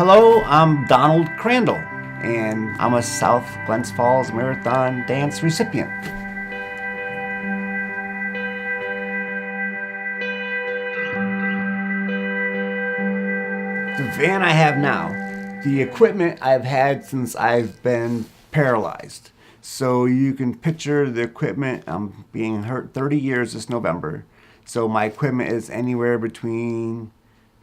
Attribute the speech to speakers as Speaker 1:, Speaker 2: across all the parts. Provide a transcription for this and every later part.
Speaker 1: Hello, I'm Donald Crandall, and I'm a South Glens Falls Marathon Dance recipient. The van I have now, the equipment I've had since I've been paralyzed. So you can picture the equipment. I'm being hurt 30 years this November. So my equipment is anywhere between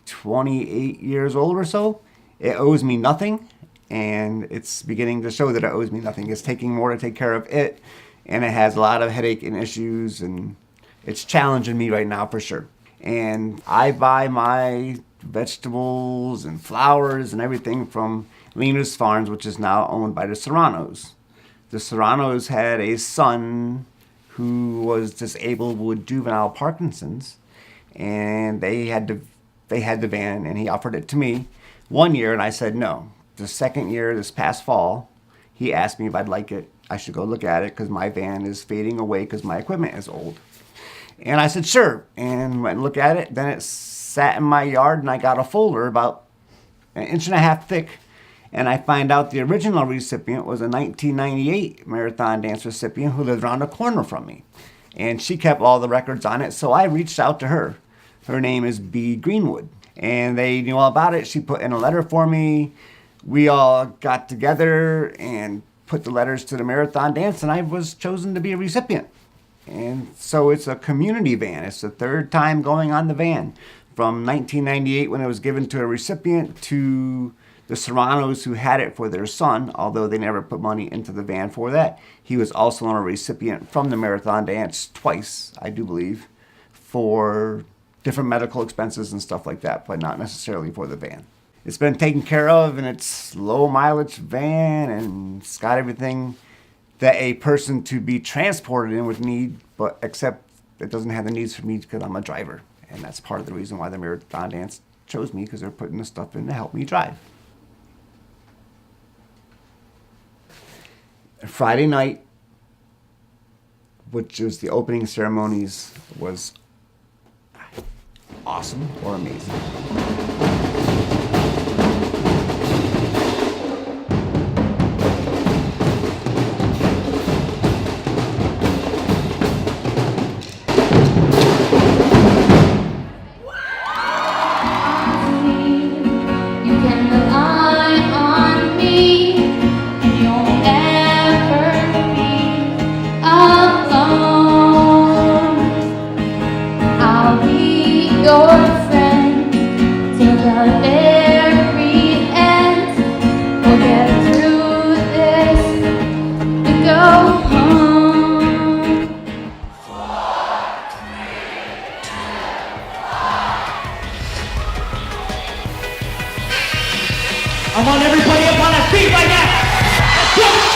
Speaker 1: 28 years old or so. It owes me nothing, and it's beginning to show that it owes me nothing. It's taking more to take care of it, and it has a lot of headache and issues, and it's challenging me right now for sure. And I buy my vegetables and flowers and everything from Lena's Farms, which is now owned by the Serranos. The Serranos had a son who was disabled with juvenile Parkinson's, and they had the van, and he offered it to me one year, and I said no. The second year, this past fall, he asked me if I'd like it. I should go look at it because my van is fading away because my equipment is old. And I said sure, and went and looked at it. Then it sat in my yard, and I got a folder about 1.5 inches thick, and I find out the original recipient was a 1998 Marathon Dance recipient who lived around the corner from me. And she kept all the records on it, so I reached out to her. Her name is B. Greenwood, and they knew all about it. She put in a letter for me. We all got together and put the letters to the Marathon Dance, and I was chosen to be a recipient. And so it's a community van. It's the third time going on the van. From 1998 when it was given to a recipient to the Serranos who had it for their son, although they never put money into the van for that. He was also a recipient from the Marathon Dance twice, I do believe, for different medical expenses and stuff like that, but not necessarily for the van. It's been taken care of, and it's low mileage van, and it's got everything that a person to be transported in would need, but except it doesn't have the needs for me because I'm a driver. And that's part of the reason why the Marathon Dance chose me, because they're putting the stuff in to help me drive. Friday night, which was the opening ceremonies, was awesome or amazing.
Speaker 2: I want everybody up on their feet right now. Let's go.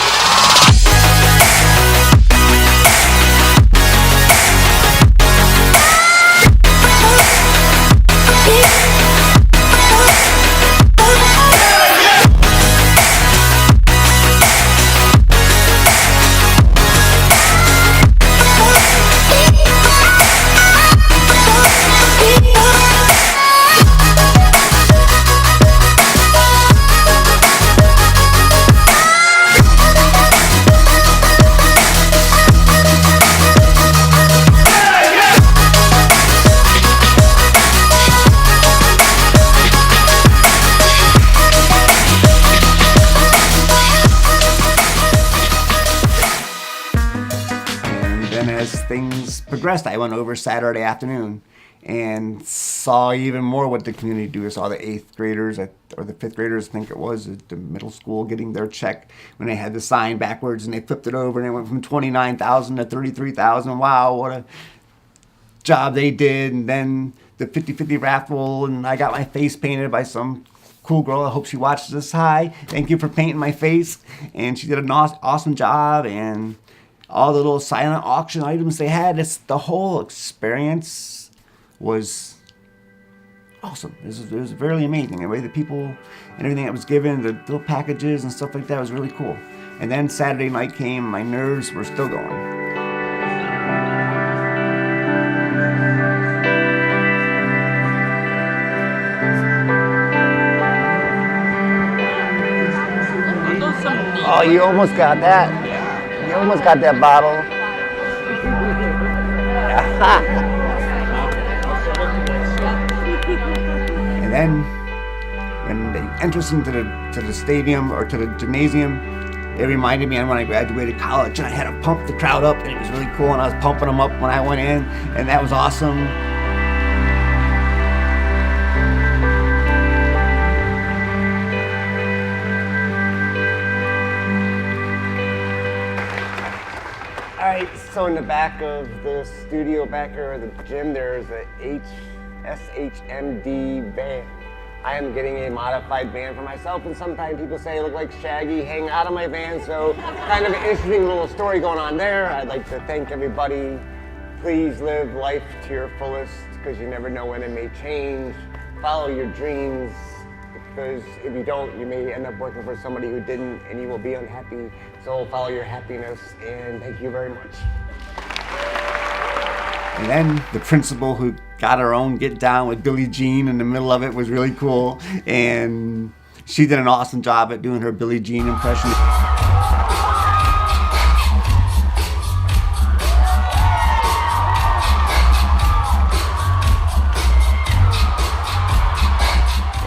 Speaker 1: As things progressed, I went over Saturday afternoon and saw even more what the community do. I saw the 8th graders, or the 5th graders, I think it was, at the middle school getting their check when they had the sign backwards and they flipped it over and it went from $29,000 to $33,000. Wow, what a job they did. And then the 50-50 raffle, and I got my face painted by some cool girl. I hope she watches this. Hi, thank you for painting my face. And she did an awesome job. And all the little silent auction items they had. The whole experience was awesome. It was really amazing. The way the people and everything that was given, the little packages and stuff like that was really cool. And then Saturday night came, my nerves were still going. Oh, you almost got that. You almost got that bottle. And then when they enter us into the stadium or to the gymnasium, it reminded me of when I graduated college and I had to pump the crowd up, and it was really cool, and I was pumping them up when I went in, and that was awesome. All right, so in the back of the studio back or the gym, there's a SHMD van. I am getting a modified van for myself, and sometimes people say I look like Shaggy hanging out of my van, so kind of an interesting little story going on there. I'd like to thank everybody. Please live life to your fullest, because you never know when it may change. Follow your dreams, because if you don't, you may end up working for somebody who didn't, and you will be unhappy. So follow your happiness, and thank you very much. And then the principal who got her own get down with Billie Jean in the middle of it was really cool. And she did an awesome job at doing her Billie Jean impression.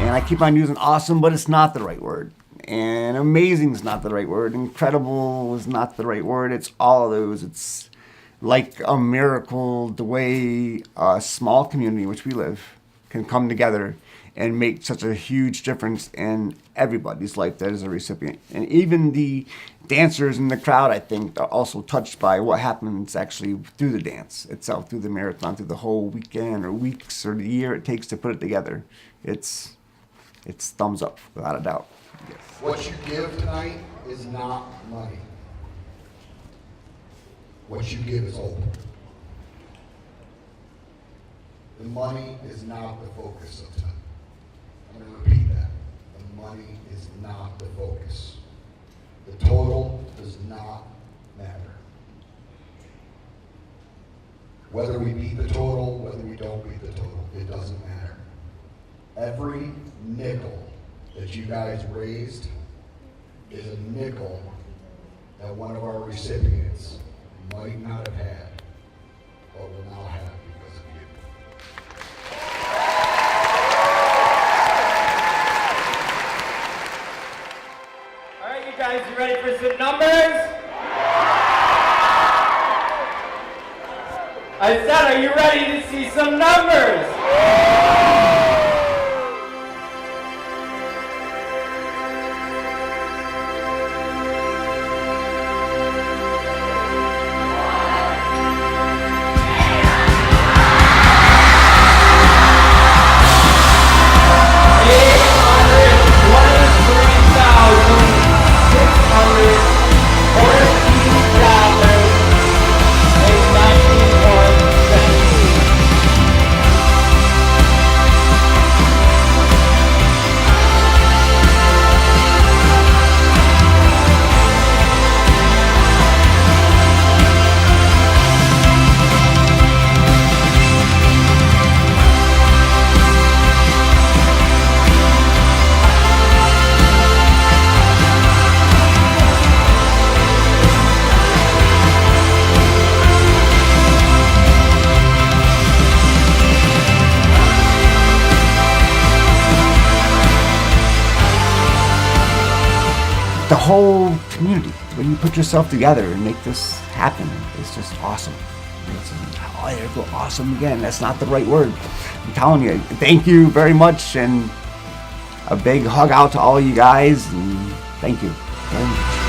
Speaker 1: And I keep on using awesome, but it's not the right word. And amazing is not the right word. Incredible is not the right word. It's all of those. It's like a miracle, the way a small community in which we live can come together and make such a huge difference in everybody's life that is a recipient. And even the dancers in the crowd, I think, are also touched by what happens actually through the dance itself, through the marathon, through the whole weekend or weeks or the year it takes to put it together. It's thumbs up, without a doubt. Yes.
Speaker 3: What you give tonight is not money. What you give is hope. The money is not the focus of tonight. I'm going to repeat that. The money is not the focus. The total does not matter. Whether we beat the total, whether we don't beat the total, it doesn't matter. Every nickel that you guys raised is a nickel that one of our recipients might not have had, but will now have because of you.
Speaker 2: All right, you guys, you ready for some numbers? I said, are you ready to see some numbers?
Speaker 1: The whole community, when you put yourself together and make this happen, it's just awesome. There you go, awesome again. That's not the right word. I'm telling you, thank you very much, and a big hug out to all you guys, and thank you very much.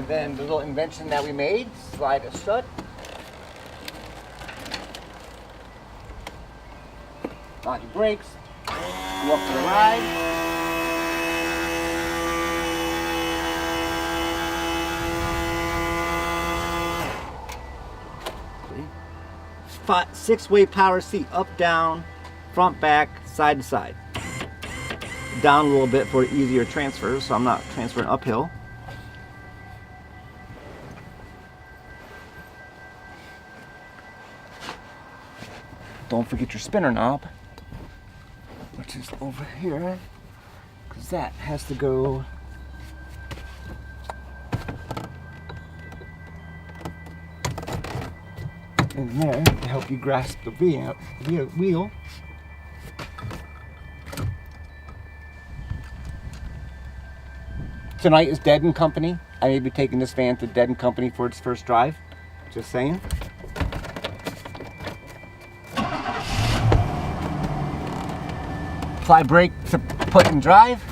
Speaker 1: then the little invention that we made, slide it shut. On your brakes, go up to the ride. Six-way power seat, up, down, front, back, side to side. Down a little bit for easier transfer, so I'm not transferring uphill. Don't forget your spinner knob, which is over here, because that has to go in there to help you grasp the wheel. Tonight is Dead & Company. I may be taking this van to Dead & Company for its first drive. Just saying. Apply brake to put in drive.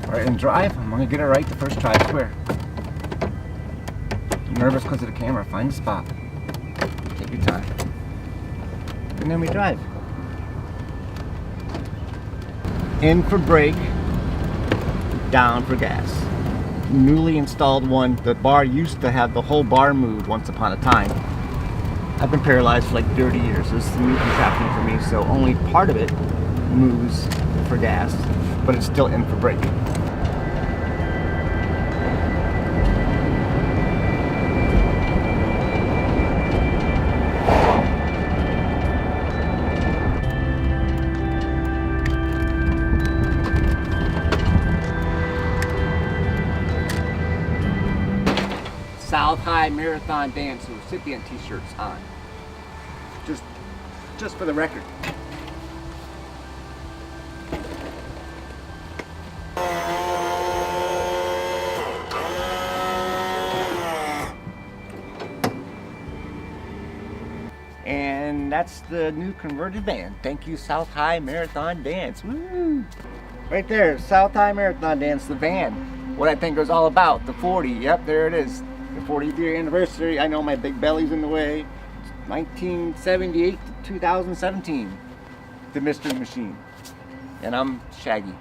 Speaker 1: Right in drive. I'm gonna get it right the first try, I swear. I'm nervous because of the camera. Find the spot. Take your time. And then we drive. In for brake, down for gas. Newly installed one. The bar used to have the whole bar moved once upon a time. I've been paralyzed for like 30 years. This is a new contraption for me, so only part of it moves for gas, but it's still in for brake. South High Marathon Dance recipient t-shirts on. Just for the record. And that's the new converted van. Thank you, South High Marathon Dance. Woo! Right there, South High Marathon Dance, the van. What I think it was all about, the 40. Yep, there it is. The 40th year anniversary. I know my big belly's in the way. 1978 to 2017. The Mystery Machine. And I'm Shaggy.